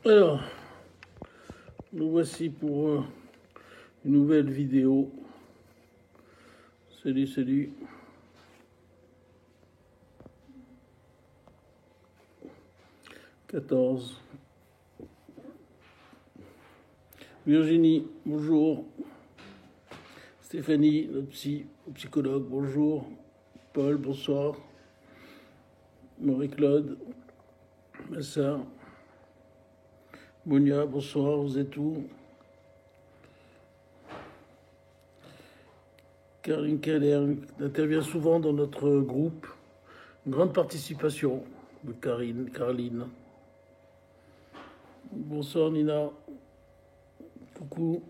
Alors, nous voici pour une nouvelle vidéo. Salut. « 14. Virginie, bonjour. Stéphanie, notre psychologue, bonjour. Paul, bonsoir. Marie-Claude, Massa. Monia, bonsoir, vous êtes où? Caroline Keller intervient souvent dans notre groupe. Une grande participation de Caroline. Bonsoir Nina. Coucou.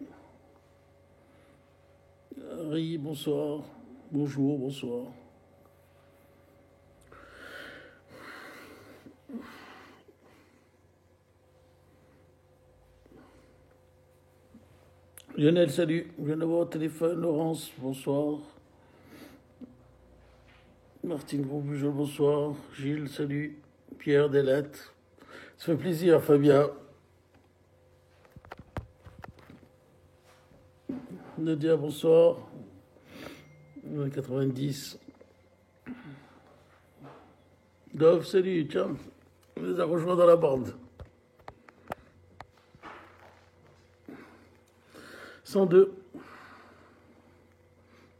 Harry, bonsoir. Bonjour. Lionel, salut. Je viens d'avoir au téléphone. Laurence, bonsoir. Martine Grosbujol, bonsoir. Gilles, salut. Pierre, Delette. Ça fait plaisir, Fabien. Nadia, bonsoir. 90. Dove, salut. Tiens, on les a rejoints dans la bande. 102.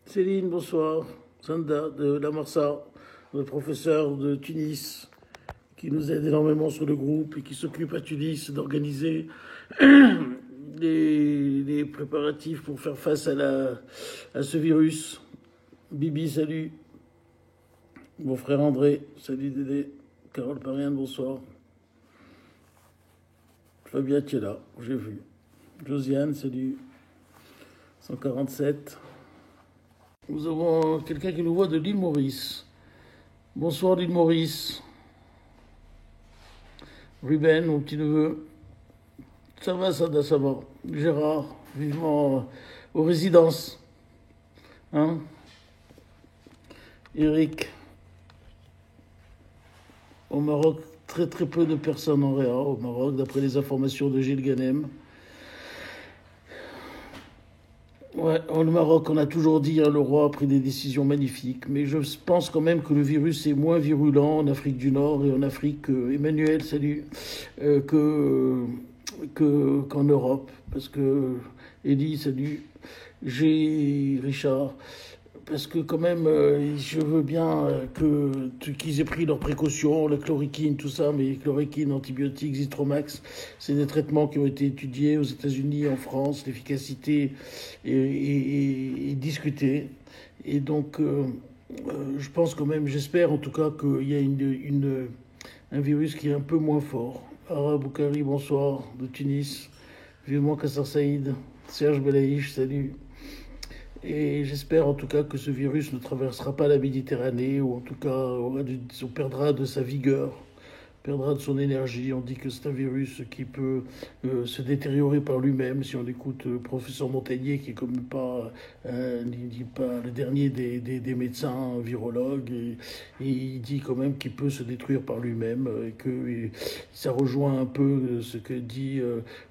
Céline, bonsoir. Sanda de la Marsa, notre professeur de Tunis, qui nous aide énormément sur le groupe et qui s'occupe à Tunis d'organiser les préparatifs pour faire face à ce virus. Bibi, salut. Mon frère André, salut Dédé. Carole Parienne, bonsoir. Fabien, tu es là, j'ai vu. Josiane, salut. 147. Nous avons quelqu'un qui nous voit de l'île Maurice. Bonsoir l'île Maurice. Ruben, mon petit neveu. Ça va, ça va. Gérard, vivement aux résidences. Hein? Eric. Au Maroc, très peu de personnes en réa au Maroc, d'après les informations de Gilles Ganem. Ouais, au Maroc, on a toujours dit, le roi a pris des décisions magnifiques, mais je pense quand même que le virus est moins virulent en Afrique du Nord et en Afrique, Emmanuel, salut, qu'en Europe, parce que Elie, salut, Richard, parce que quand même, je veux bien qu'ils aient pris leurs précautions, la chloroquine, tout ça, mais chloroquine, antibiotiques, Zitromax, c'est des traitements qui ont été étudiés aux États-Unis, en France, l'efficacité est discutée. Et donc, je pense quand même, j'espère en tout cas qu'il y a un virus qui est un peu moins fort. Ara Boukari, bonsoir, de Tunis. Vivement Kassar Saïd. Serge Belaïch, salut. Et j'espère en tout cas que ce virus ne traversera pas la Méditerranée, ou en tout cas on perdra de sa vigueur, perdra de son énergie. On dit que c'est un virus qui peut se détériorer par lui-même. Si on écoute le professeur Montagnier, qui est comme pas le dernier des médecins virologues, et il dit quand même qu'il peut se détruire par lui-même, et que ça rejoint un peu ce que dit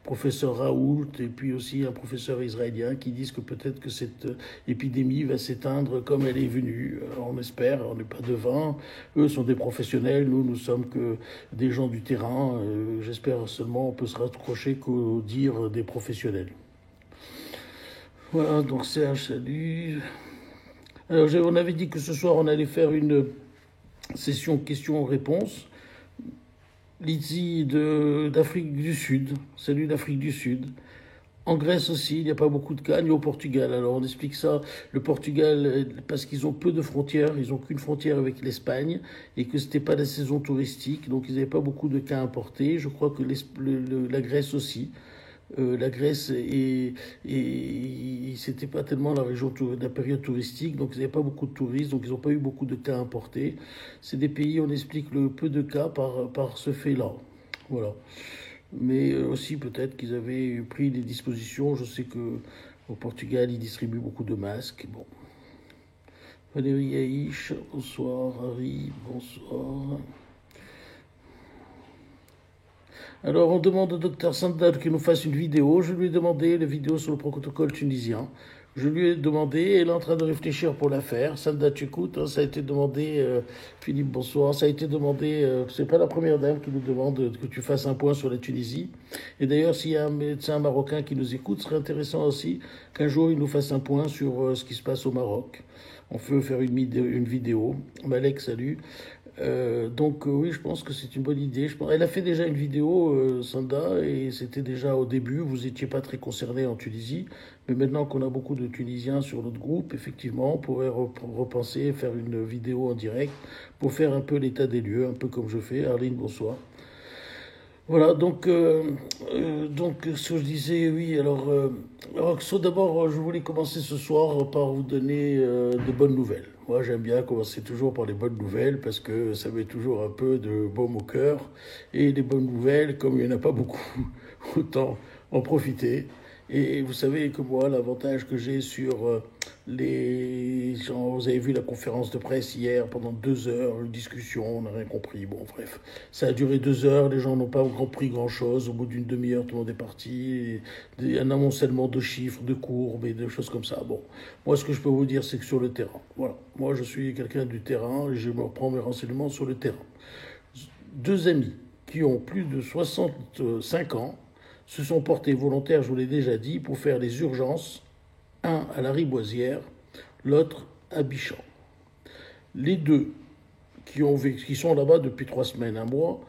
professeur Raoult, et puis aussi un professeur israélien, qui disent que peut-être que cette épidémie va s'éteindre comme elle est venue. On espère, on n'est pas devin. Eux sont des professionnels, nous sommes que des gens du terrain. J'espère seulement on peut se raccrocher qu'au dire des professionnels. Voilà, donc Serge, salut. Alors, on avait dit que ce soir, on allait faire une session questions-réponses. Lizzie d'Afrique du Sud. Salut d'Afrique du Sud. En Grèce aussi, il n'y a pas beaucoup de cas, ni au Portugal. Alors on explique ça, le Portugal, parce qu'ils ont peu de frontières, ils n'ont qu'une frontière avec l'Espagne, et que ce n'était pas la saison touristique, donc ils n'avaient pas beaucoup de cas importés. Je crois que la Grèce aussi. La Grèce, c'était pas tellement la période touristique, donc ils n'avaient pas beaucoup de touristes, donc ils n'ont pas eu beaucoup de cas importés. C'est des pays, on explique le peu de cas par ce fait-là. Voilà. Mais aussi peut-être qu'ils avaient pris des dispositions. Je sais qu'au Portugal, ils distribuent beaucoup de masques. Bon. Valérie Haïch, bonsoir. Harry, bonsoir. Alors, on demande au docteur Sandal qu'il nous fasse une vidéo. Je lui ai demandé la vidéo sur le protocole tunisien. Je lui ai demandé, et elle est en train de réfléchir pour la faire. Sanda, tu écoutes, hein, ça a été demandé, Philippe, bonsoir, ça a été demandé, c'est pas la première dame qui nous demande que tu fasses un point sur la Tunisie. Et d'ailleurs, s'il y a un médecin marocain qui nous écoute, ce serait intéressant aussi qu'un jour il nous fasse un point sur ce qui se passe au Maroc. On peut faire une vidéo. Malek, salut. Oui, je pense que c'est une bonne idée. Elle a fait déjà une vidéo, Sanda, et c'était déjà au début. Vous n'étiez pas très concerné en Tunisie, mais maintenant qu'on a beaucoup de Tunisiens sur notre groupe, effectivement, on pourrait repenser, faire une vidéo en direct pour faire un peu l'état des lieux, un peu comme je fais. Arline, bonsoir. Voilà, ce que je disais, oui, d'abord, je voulais commencer ce soir par vous donner de bonnes nouvelles. Moi, j'aime bien commencer toujours par les bonnes nouvelles parce que ça met toujours un peu de baume au cœur. Et les bonnes nouvelles, comme il n'y en a pas beaucoup, autant en profiter. Et vous savez que moi, l'avantage que j'ai sur les gens, vous avez vu la conférence de presse hier pendant 2 heures, une discussion, on n'a rien compris. Bon, bref, ça a duré 2 heures, les gens n'ont pas compris grand-chose. Au bout d'une demi-heure, tout le monde est parti. Un amoncellement de chiffres, de courbes et de choses comme ça. Bon, moi, ce que je peux vous dire, c'est que sur le terrain, voilà, moi, je suis quelqu'un du terrain et je me reprends mes renseignements sur le terrain. 2 amis qui ont plus de 65 ans se sont portés volontaires, je vous l'ai déjà dit, pour faire les urgences, un à la Riboisière, l'autre à Bichat. Les deux qui sont là-bas depuis 3 semaines, un mois,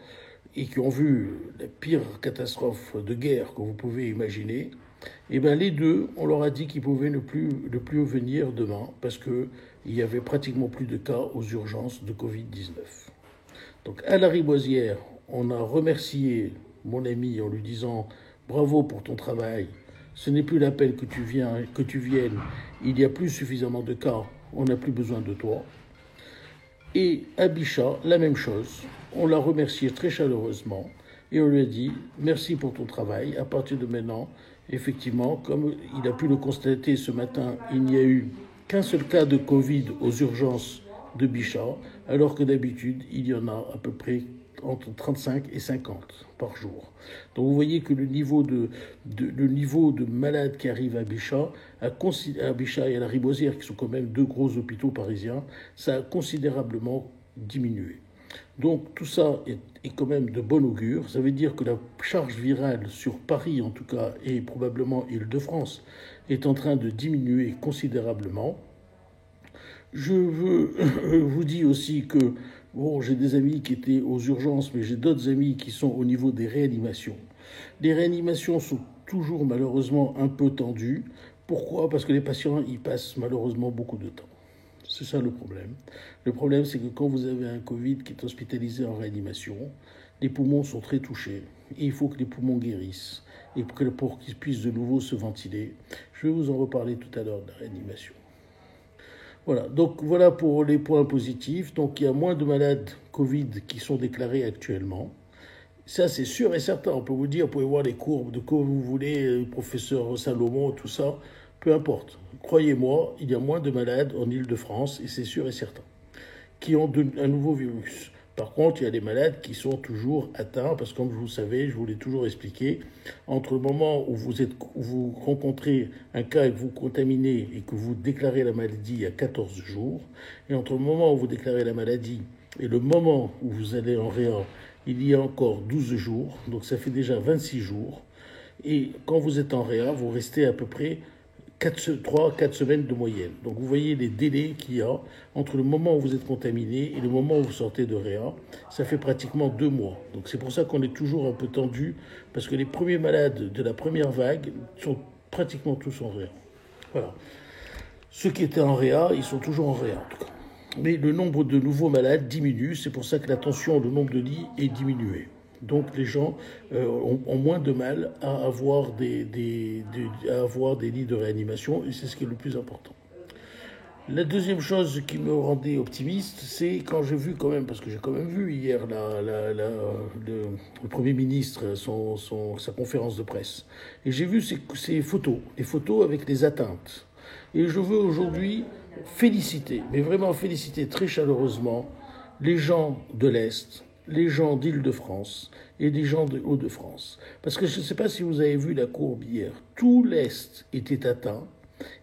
et qui ont vu la pire catastrophe de guerre que vous pouvez imaginer, eh bien les deux, on leur a dit qu'ils pouvaient ne plus venir demain parce qu'il y avait pratiquement plus de cas aux urgences de Covid-19. Donc à la Riboisière, on a remercié mon ami en lui disant « Bravo pour ton travail, ce n'est plus l'appel que tu viennes, il n'y a plus suffisamment de cas, on n'a plus besoin de toi. » Et à Bichat, la même chose, on l'a remercié très chaleureusement et on lui a dit « Merci pour ton travail, à partir de maintenant, effectivement, comme il a pu le constater ce matin, il n'y a eu qu'un seul cas de Covid aux urgences de Bichat, alors que d'habitude, il y en a à peu près entre 35 et 50 par jour. Donc vous voyez que le niveau de malades qui arrivent à Bichat et à la Riboisière, qui sont quand même 2 gros hôpitaux parisiens, ça a considérablement diminué. Donc tout ça est quand même de bon augure. Ça veut dire que la charge virale sur Paris, en tout cas, et probablement Île-de-France, est en train de diminuer considérablement. Je vous dis aussi que bon, j'ai des amis qui étaient aux urgences, mais j'ai d'autres amis qui sont au niveau des réanimations. Les réanimations sont toujours malheureusement un peu tendues. Pourquoi ? Parce que les patients y passent malheureusement beaucoup de temps. C'est ça le problème. Le problème, c'est que quand vous avez un Covid qui est hospitalisé en réanimation, les poumons sont très touchés. Et il faut que les poumons guérissent et pour qu'ils puissent de nouveau se ventiler. Je vais vous en reparler tout à l'heure de la réanimation. Voilà, donc voilà pour les points positifs. Donc il y a moins de malades Covid qui sont déclarés actuellement. Ça, c'est sûr et certain. On peut vous dire, vous pouvez voir les courbes de quoi vous voulez, le professeur Salomon, tout ça. Peu importe. Croyez-moi, il y a moins de malades en Île-de-France, et c'est sûr et certain, qui ont un nouveau virus. Par contre, il y a des malades qui sont toujours atteints, parce que comme vous le savez, je vous l'ai toujours expliqué, entre le moment où vous rencontrez un cas et que vous contaminez et que vous déclarez la maladie il y a 14 jours, et entre le moment où vous déclarez la maladie et le moment où vous allez en réa, il y a encore 12 jours, donc ça fait déjà 26 jours, et quand vous êtes en réa, vous restez à peu près 3-4 semaines de moyenne. Donc vous voyez les délais qu'il y a entre le moment où vous êtes contaminé et le moment où vous sortez de réa. Ça fait pratiquement 2 mois. Donc c'est pour ça qu'on est toujours un peu tendu, parce que les premiers malades de la première vague sont pratiquement tous en réa. Voilà. Ceux qui étaient en réa, ils sont toujours en réa en tout cas. Mais le nombre de nouveaux malades diminue, c'est pour ça que le nombre de lits est diminué. Donc les gens ont moins de mal à avoir des lits de réanimation, et c'est ce qui est le plus important. La deuxième chose qui me rendait optimiste, c'est quand j'ai vu quand même, parce que j'ai quand même vu hier le Premier ministre, sa conférence de presse, et j'ai vu ces photos, les photos avec les atteintes. Et je veux aujourd'hui féliciter, mais vraiment féliciter très chaleureusement les gens de l'Est, les gens d'Île-de-France et les gens de Hauts-de-France. Parce que je ne sais pas si vous avez vu la courbe hier. Tout l'Est était atteint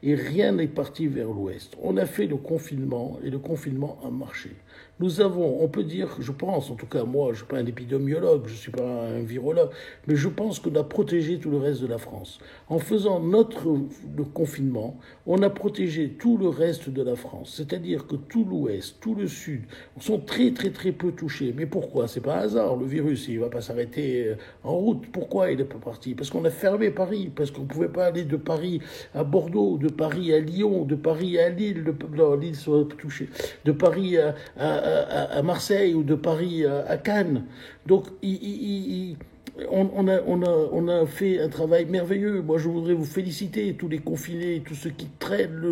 et rien n'est parti vers l'Ouest. On a fait le confinement et le confinement a marché. Nous avons, on peut dire, je pense, en tout cas moi, je ne suis pas un épidémiologue, je ne suis pas un virologue, mais je pense qu'on a protégé tout le reste de la France. En faisant le confinement, on a protégé tout le reste de la France. C'est-à-dire que tout l'Ouest, tout le Sud sont très très très peu touchés. Mais pourquoi? C'est pas un hasard. Le virus, il ne va pas s'arrêter en route. Pourquoi il n'est pas parti? Parce qu'on a fermé Paris, parce qu'on ne pouvait pas aller de Paris à Bordeaux, de Paris à Lyon, de Paris à Lille, non, Lille soit touchée, de Paris à Marseille ou de Paris à Cannes. Donc, on a fait un travail merveilleux. Moi, je voudrais vous féliciter, tous les confinés, tous ceux qui traînent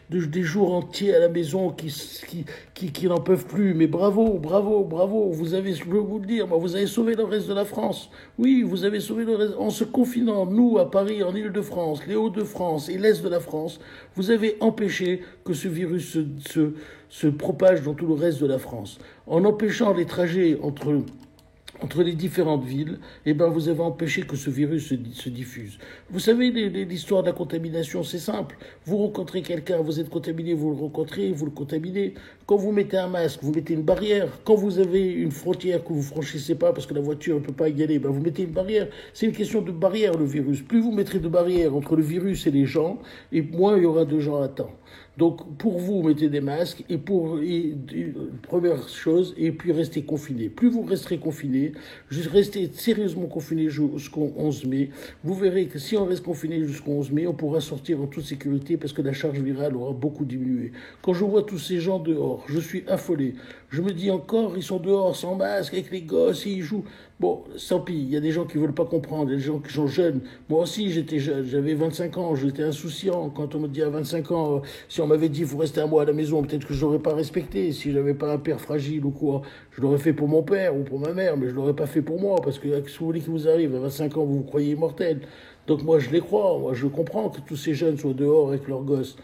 des jours entiers à la maison, qui n'en peuvent plus. Mais bravo, bravo, bravo. Vous avez, je peux vous le dire, vous avez sauvé le reste de la France. Oui, vous avez sauvé le reste. En se confinant, nous, à Paris, en Île-de-France, les Hauts-de-France et l'Est de la France, vous avez empêché que ce virus se propage dans tout le reste de la France. En empêchant les trajets entre les différentes villes, vous avez empêché que ce virus se diffuse. Vous savez, l'histoire de la contamination, c'est simple. Vous rencontrez quelqu'un, vous êtes contaminé, vous le rencontrez, vous le contaminez. Quand vous mettez un masque, vous mettez une barrière. Quand vous avez une frontière que vous franchissez pas parce que la voiture ne peut pas y aller, vous mettez une barrière. C'est une question de barrière, le virus. Plus vous mettrez de barrières entre le virus et les gens, et moins il y aura de gens atteints. Donc, pour vous, mettez des masques, première chose, et puis restez confinés. Plus vous resterez confinés, restez sérieusement confinés jusqu'au 11 mai, vous verrez que si on reste confiné jusqu'au 11 mai, on pourra sortir en toute sécurité parce que la charge virale aura beaucoup diminué. Quand je vois tous ces gens dehors, je suis affolé. Je me dis encore, ils sont dehors sans masque, avec les gosses, et ils jouent. Bon, tant pis, il y a des gens qui ne veulent pas comprendre, il y a des gens qui sont jeunes. Moi aussi, j'étais jeune, j'avais 25 ans, j'étais insouciant. Quand on me dit à 25 ans, si on m'avait dit, il faut rester un mois à la maison, peut-être que je ne l'aurais pas respecté. Si j'avais pas un père fragile ou quoi, je l'aurais fait pour mon père ou pour ma mère, mais je l'aurais pas fait pour moi, parce que si vous voulez qu'il vous arrive, à 25 ans, vous vous croyez immortel. Donc moi, je les crois, moi, je comprends que tous ces jeunes soient dehors avec leurs gosses.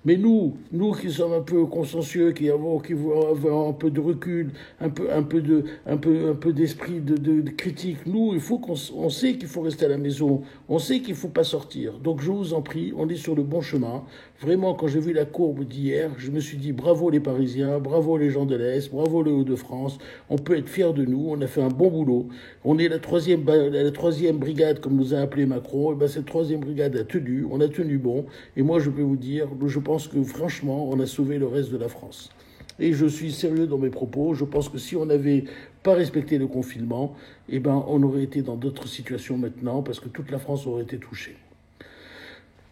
Mais nous qui sommes un peu consciencieux, qui avons un peu de recul, un peu d'esprit de critique, nous, il faut on sait qu'il faut rester à la maison, on sait qu'il ne faut pas sortir. Donc je vous en prie, on est sur le bon chemin. Vraiment, quand j'ai vu la courbe d'hier, je me suis dit bravo les Parisiens, bravo les gens de l'Est, bravo les Hauts-de-France. On peut être fiers de nous, on a fait un bon boulot. On est la troisième brigade, comme nous a appelé Macron. Et cette troisième brigade a tenu, on a tenu bon. Et moi, je peux vous dire, je pense que franchement, on a sauvé le reste de la France. Et je suis sérieux dans mes propos. Je pense que si on n'avait pas respecté le confinement, on aurait été dans d'autres situations maintenant, parce que toute la France aurait été touchée.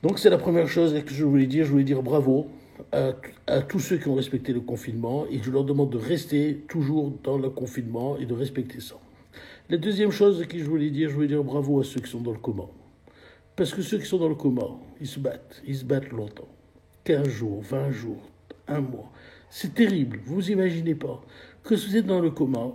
Donc c'est la première chose que je voulais dire. Je voulais dire bravo à tous ceux qui ont respecté le confinement, et je leur demande de rester toujours dans le confinement et de respecter ça. La deuxième chose que je voulais dire bravo à ceux qui sont dans le coma. Parce que ceux qui sont dans le coma, ils se battent longtemps. 15 jours, 20 jours, un mois. C'est terrible, vous imaginez pas. Que vous êtes dans le coma,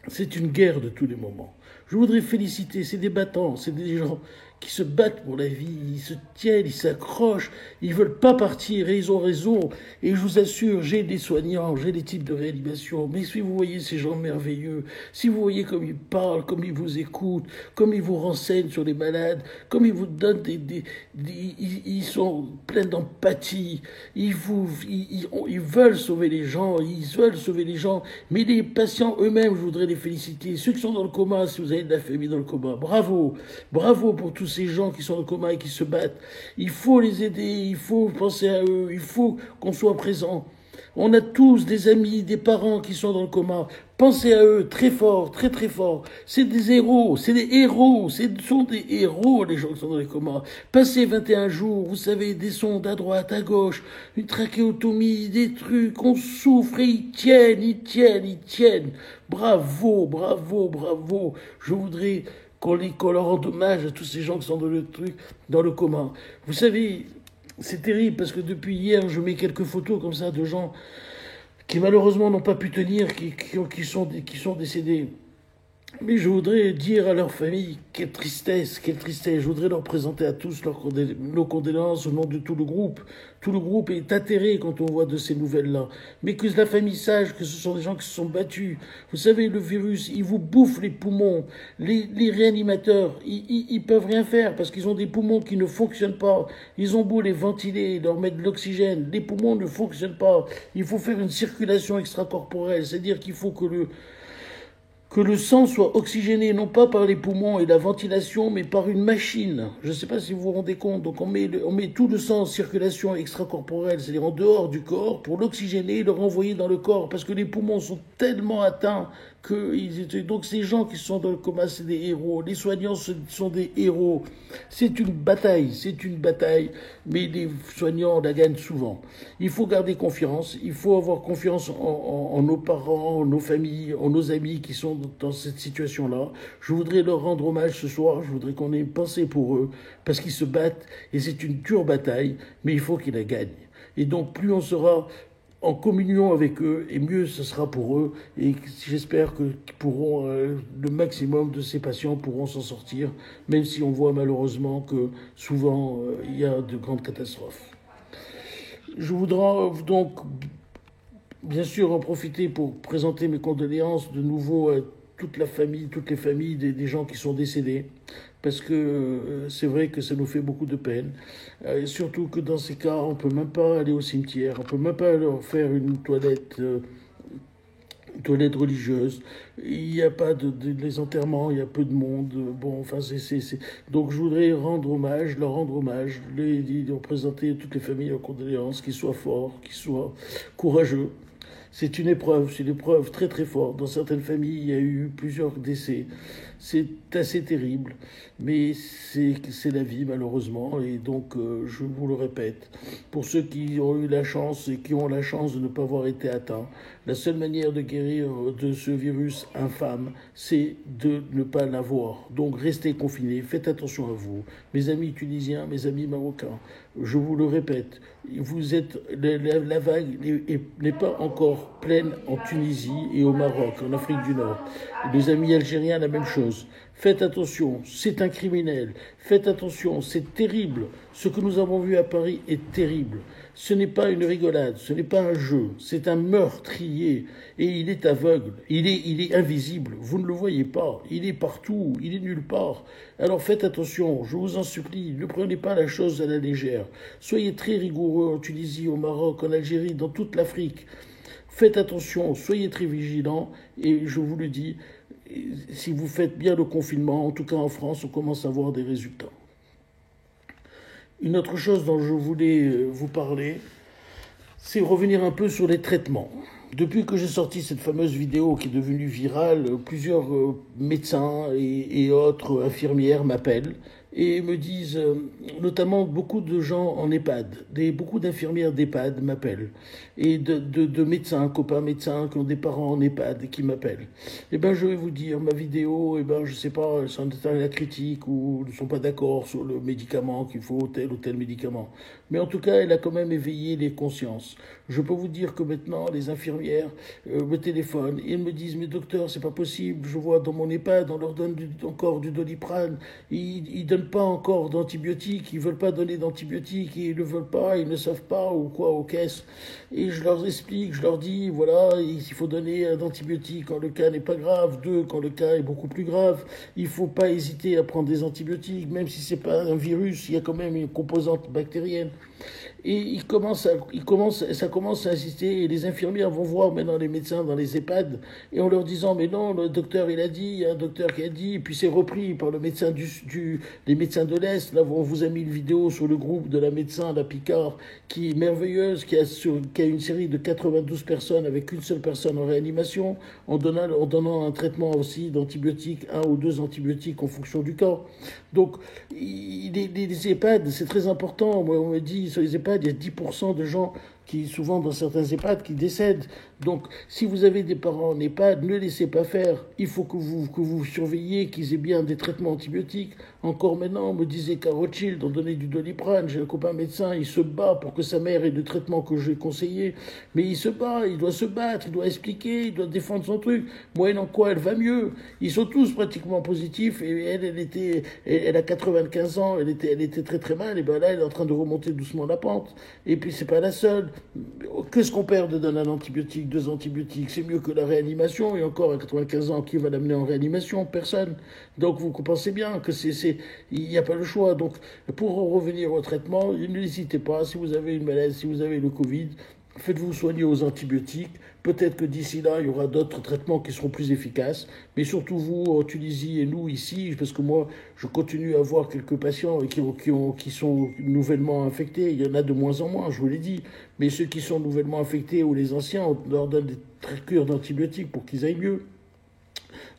c'est une guerre de tous les moments. Je voudrais féliciter, c'est des battants, c'est des gens qui se battent pour la vie, ils se tiennent, ils s'accrochent, ils veulent pas partir et ils ont raison. Et je vous assure, j'ai des soignants, j'ai des types de réanimation, mais si vous voyez ces gens merveilleux, si vous voyez comme ils parlent, comme ils vous écoutent, comme ils vous renseignent sur les malades, comme ils vous donnent ils sont pleins d'empathie, ils veulent sauver les gens, mais les patients eux-mêmes, je voudrais les féliciter. Ceux qui sont dans le coma, si vous avez de la famille dans le coma, bravo pour tous ces gens qui sont dans le coma et qui se battent. Il faut les aider, il faut penser à eux, il faut qu'on soit présent. On a tous des amis, des parents qui sont dans le coma. Pensez à eux très fort, très très fort. C'est des héros, ce sont des héros les gens qui sont dans les comas. Passez 21 jours, vous savez, des sondes à droite, à gauche, une trachéotomie, des trucs, on souffre et ils tiennent. Bravo. Je voudrais qu'on leur rende hommage à tous ces gens qui sont dans le coma. Vous savez, c'est terrible parce que depuis hier, je mets quelques photos comme ça de gens qui malheureusement n'ont pas pu tenir, qui sont décédés. Mais je voudrais dire à leur famille, quelle tristesse, quelle tristesse. Je voudrais leur présenter à tous nos condoléances au nom de tout le groupe. Tout le groupe est atterré quand on voit de ces nouvelles-là. Mais que la famille sache que ce sont des gens qui se sont battus. Vous savez, le virus, il vous bouffe les poumons. Les réanimateurs, ils peuvent rien faire parce qu'ils ont des poumons qui ne fonctionnent pas. Ils ont beau les ventiler, leur mettre de l'oxygène. Les poumons ne fonctionnent pas. Il faut faire une circulation extracorporelle. C'est-à-dire qu'il faut que le sang soit oxygéné non pas par les poumons et la ventilation, mais par une machine. Je ne sais pas si vous vous rendez compte. Donc on met tout le sang en circulation extracorporelle, c'est-à-dire en dehors du corps, pour l'oxygéner et le renvoyer dans le corps, parce que les poumons sont tellement atteints donc ces gens qui sont dans le coma, c'est des héros. Les soignants sont des héros. C'est une bataille, mais les soignants la gagnent souvent. Il faut garder confiance, il faut avoir confiance en nos parents, en nos familles, en nos amis qui sont dans cette situation-là. Je voudrais leur rendre hommage ce soir, je voudrais qu'on ait une pensée pour eux, parce qu'ils se battent, et c'est une dure bataille, mais il faut qu'ils la gagnent. Et donc plus on sera en communion avec eux, et mieux ce sera pour eux. Et j'espère que pourront, le maximum de ces patients pourront s'en sortir, même si on voit malheureusement que souvent il y a de grandes catastrophes. Je voudrais donc bien sûr en profiter pour présenter mes condoléances de nouveau à toute la famille, toutes les familles des gens qui sont décédés, parce que c'est vrai que ça nous fait beaucoup de peine. Surtout que dans ces cas, on ne peut même pas aller au cimetière, on ne peut même pas leur faire une toilette religieuse. Il n'y a pas les enterrements, il y a peu de monde. Bon, enfin, Donc je voudrais leur rendre hommage, leur présenter à toutes les familles leurs condoléances, qu'ils soient forts, qu'ils soient courageux. C'est une épreuve très très forte. Dans certaines familles, il y a eu plusieurs décès. C'est assez terrible, mais c'est la vie malheureusement. Et donc, je vous le répète, pour ceux qui ont eu la chance et qui ont la chance de ne pas avoir été atteints, la seule manière de guérir de ce virus infâme, c'est de ne pas l'avoir. Donc, restez confinés, faites attention à vous. Mes amis tunisiens, mes amis marocains, je vous le répète, la vague n'est pas encore pleine en Tunisie et au Maroc, en Afrique du Nord. Les amis algériens, la même chose. Faites attention, c'est un criminel. Faites attention, c'est terrible. Ce que nous avons vu à Paris est terrible. Ce n'est pas une rigolade, ce n'est pas un jeu, c'est un meurtrier. Et il est aveugle, il est invisible, vous ne le voyez pas, il est partout, il est nulle part. Alors faites attention, je vous en supplie, ne prenez pas la chose à la légère. Soyez très rigoureux en Tunisie, au Maroc, en Algérie, dans toute l'Afrique. Faites attention, soyez très vigilants, et je vous le dis, si vous faites bien le confinement, en tout cas en France, on commence à voir des résultats. Une autre chose dont je voulais vous parler, c'est revenir un peu sur les traitements. Depuis que j'ai sorti cette fameuse vidéo qui est devenue virale, plusieurs médecins et autres infirmières m'appellent et me disent, notamment beaucoup de gens en EHPAD, beaucoup d'infirmières d'EHPAD m'appellent, et de médecins, copains médecins qui ont des parents en EHPAD et qui m'appellent. Eh bien, je vais vous dire, ma vidéo, je ne sais pas, elles sont à la critique ou ne sont pas d'accord sur le médicament, qu'il faut tel ou tel médicament. Mais en tout cas, elle a quand même éveillé les consciences. Je peux vous dire que maintenant, les infirmières me téléphonent et elles me disent, mais docteur, c'est pas possible, je vois dans mon EHPAD, on leur donne encore du Doliprane, ils donnent pas encore d'antibiotiques, ils veulent pas donner d'antibiotiques, ils ne veulent pas, ils ne savent pas ou quoi aux caisses. Et je leur explique, je leur dis, voilà, il faut donner un antibiotique quand le cas n'est pas grave, quand le cas est beaucoup plus grave. Il faut pas hésiter à prendre des antibiotiques, même si c'est pas un virus, il y a quand même une composante bactérienne. Et ça commence à insister, et les infirmières vont voir maintenant les médecins dans les EHPAD, et en leur disant, mais non, le docteur il a dit, il y a un docteur qui a dit, et puis c'est repris par le médecin les médecins de l'Est. Là, on vous a mis une vidéo sur le groupe de la médecin, la Picard, qui est merveilleuse, qui a une série de 92 personnes avec une seule personne en réanimation, en donnant un traitement aussi d'antibiotiques, 1 ou 2 antibiotiques en fonction du cas. Donc, les EHPAD, c'est très important. Moi, on me dit, sur les EHPAD, il y a 10% de gens qui souvent dans certains EHPAD, qui décèdent. Donc, si vous avez des parents en EHPAD, ne laissez pas faire. Il faut que vous surveilliez qu'ils aient bien des traitements antibiotiques. Encore maintenant, on me disait qu'à Rothschild, on donnait du Doliprane. J'ai un copain médecin, il se bat pour que sa mère ait le traitement que j'ai conseillé. Mais il se bat, il doit se battre, il doit expliquer, il doit défendre son truc. Moyennant quoi, elle va mieux. Ils sont tous pratiquement positifs. Et elle a 95 ans, elle était très très mal. Et ben là, elle est en train de remonter doucement la pente. Et puis, c'est pas la seule. Qu'est-ce qu'on perd de donner un antibiotique, 2 antibiotiques? C'est mieux que la réanimation. Et encore, à 95 ans, qui va l'amener en réanimation? Personne. Donc, vous pensez bien que il n'y a pas le choix. Donc, pour revenir au traitement, n'hésitez pas. Si vous avez une maladie, si vous avez le Covid, faites-vous soigner aux antibiotiques. Peut-être que d'ici là, il y aura d'autres traitements qui seront plus efficaces. Mais surtout vous, en Tunisie et nous ici, parce que moi, je continue à voir quelques patients qui sont nouvellement infectés. Il y en a de moins en moins, je vous l'ai dit. Mais ceux qui sont nouvellement infectés ou les anciens, on leur donne des cures d'antibiotiques pour qu'ils aillent mieux.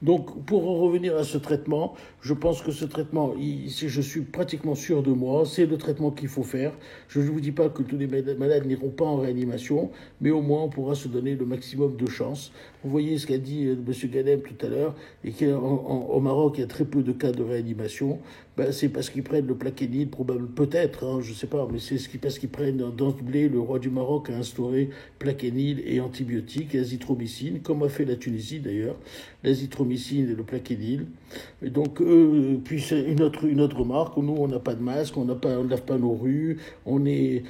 Donc, pour en revenir à ce traitement, je pense que ce traitement, je suis pratiquement sûr de moi, c'est le traitement qu'il faut faire. Je ne vous dis pas que tous les malades n'iront pas en réanimation, mais au moins on pourra se donner le maximum de chance. Vous voyez ce qu'a dit M. Ghanem tout à l'heure, et qu'au Maroc, il y a très peu de cas de réanimation. Ben, c'est parce qu'ils prennent le plaquenil, probablement, peut-être, hein, je ne sais pas, mais c'est parce qu'ils prennent d'emblée, le roi du Maroc a instauré plaquenil et antibiotiques, et azithromycine, comme a fait la Tunisie d'ailleurs, l'azithromycine et le plaquenil. Et donc, puis c'est une autre remarque, nous on n'a pas de masque, on ne lave pas nos rues, on n'a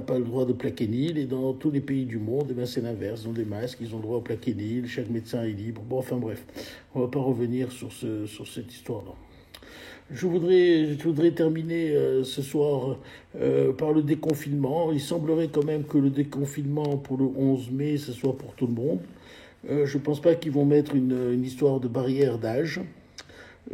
pas le droit de plaquenil, et dans tous les pays du monde, eh ben, c'est l'inverse, ils ont des masques, ils ont le droit au plaquenil, chaque médecin est libre. Bon, enfin bref, on ne va pas revenir sur cette histoire-là. Je voudrais terminer ce soir par le déconfinement. Il semblerait quand même que le déconfinement pour le 11 mai, ce soit pour tout le monde. Je ne pense pas qu'ils vont mettre une histoire de barrière d'âge.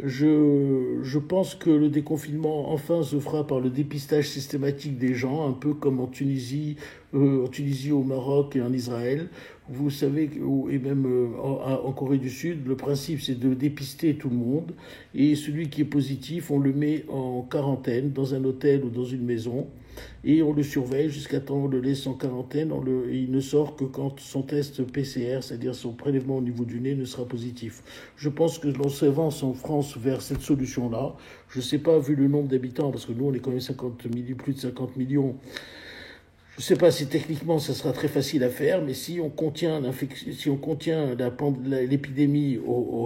Je pense que le déconfinement, enfin, se fera par le dépistage systématique des gens, un peu comme en Tunisie, au Maroc et en Israël. Vous savez, et même en Corée du Sud, le principe, c'est de dépister tout le monde. Et celui qui est positif, on le met en quarantaine dans un hôtel ou dans une maison. Et on le surveille jusqu'à temps on le laisse en quarantaine. Il ne sort que quand son test PCR, c'est-à-dire son prélèvement au niveau du nez, ne sera positif. Je pense que l'on s'avance en France vers cette solution-là. Je ne sais pas, vu le nombre d'habitants, parce que nous, on est quand même plus de 50 millions. Je ne sais pas si techniquement ça sera très facile à faire, mais si on contient l'épidémie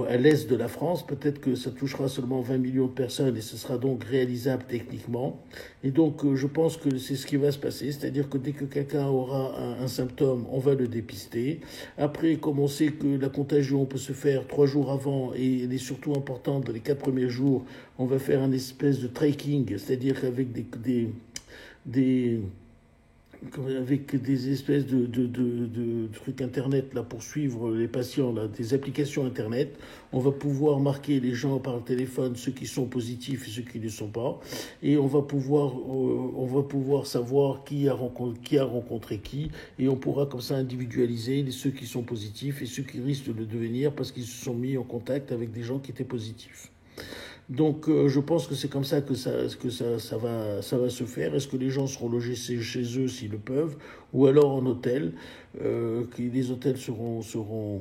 à l'est de la France, peut-être que ça touchera seulement 20 millions de personnes et ce sera donc réalisable techniquement. Et donc je pense que c'est ce qui va se passer, c'est-à-dire que dès que quelqu'un aura un symptôme, on va le dépister. Après, comme on sait que la contagion peut se faire 3 jours avant et elle est surtout importante dans les 4 premiers jours, on va faire un espèce de tracking, c'est-à-dire avec avec des espèces de trucs internet là pour suivre les patients, là, des applications internet. On va pouvoir marquer les gens par le téléphone, ceux qui sont positifs et ceux qui ne le sont pas, et on va pouvoir savoir qui a rencontré qui, et on pourra comme ça individualiser ceux qui sont positifs et ceux qui risquent de le devenir parce qu'ils se sont mis en contact avec des gens qui étaient positifs. Donc je pense que c'est comme ça que ça va se faire. Est-ce que les gens seront logés chez eux s'ils le peuvent, ou alors en hôtel, les hôtels seront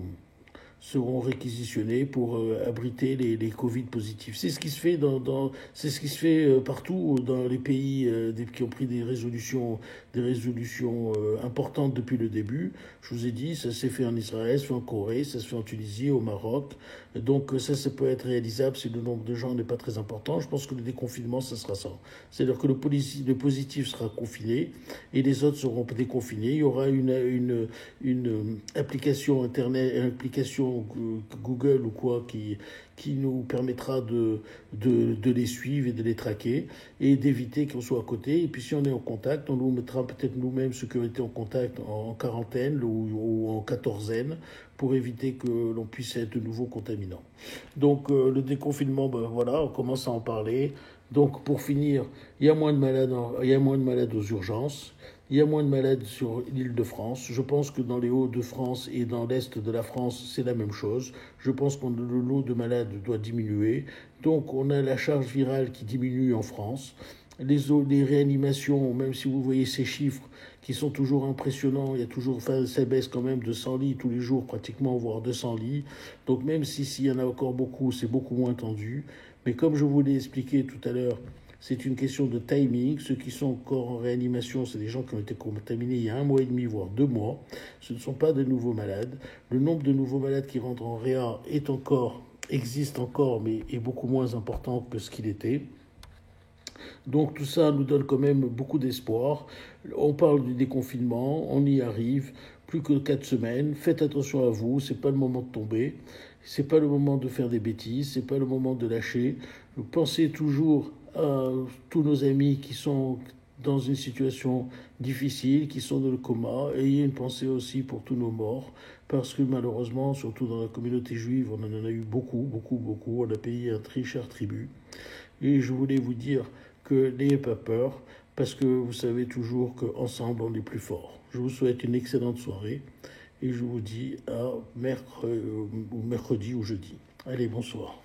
réquisitionnés pour abriter les Covid positifs. C'est ce qui se fait c'est ce qui se fait partout dans les pays qui ont pris des résolutions importantes depuis le début. Je vous ai dit, ça s'est fait en Israël, ça se fait en Corée, ça se fait en Tunisie, au Maroc. Donc ça peut être réalisable si le nombre de gens n'est pas très important. Je pense que le déconfinement, ça sera ça. C'est-à-dire que le positif sera confiné et les autres seront déconfinés. Il y aura une application internet, une application Google ou quoi qui nous permettra de les suivre et de les traquer et d'éviter qu'on soit à côté. Et puis si on est en contact, on nous mettra peut-être nous-mêmes ceux qui ont été en contact en quarantaine ou en quatorzaine pour éviter que l'on puisse être de nouveau contaminant. Donc le déconfinement, voilà, on commence à en parler. Donc pour finir, il y a moins de malades aux urgences. Il y a moins de malades sur l'île de France. Je pense que dans les Hauts-de-France et dans l'Est de la France, c'est la même chose. Je pense que le lot de malades doit diminuer. Donc on a la charge virale qui diminue en France. les réanimations, même si vous voyez ces chiffres qui sont toujours impressionnants, il y a toujours, enfin, ça baisse quand même de 100 lits tous les jours pratiquement, voire 200 lits. Donc même s'il y en a encore beaucoup, c'est beaucoup moins tendu. Mais comme je vous l'ai expliqué tout à l'heure, c'est une question de timing. Ceux qui sont encore en réanimation, c'est des gens qui ont été contaminés il y a 1 mois et demi, voire 2 mois. Ce ne sont pas de nouveaux malades. Le nombre de nouveaux malades qui rentrent en réa existe encore, mais est beaucoup moins important que ce qu'il était. Donc tout ça nous donne quand même beaucoup d'espoir. On parle du déconfinement, on y arrive. Plus que 4 semaines. Faites attention à vous, c'est pas le moment de tomber. C'est pas le moment de faire des bêtises, c'est pas le moment de lâcher. Pensez toujours à tous nos amis qui sont dans une situation difficile, qui sont dans le coma. Ayez une pensée aussi pour tous nos morts, parce que malheureusement, surtout dans la communauté juive, on en a eu beaucoup, beaucoup, beaucoup. On a payé un très cher tribut. Et je voulais vous dire que n'ayez pas peur, parce que vous savez toujours qu'ensemble on est plus fort. Je vous souhaite une excellente soirée et je vous dis à mercredi ou jeudi. Allez, bonsoir.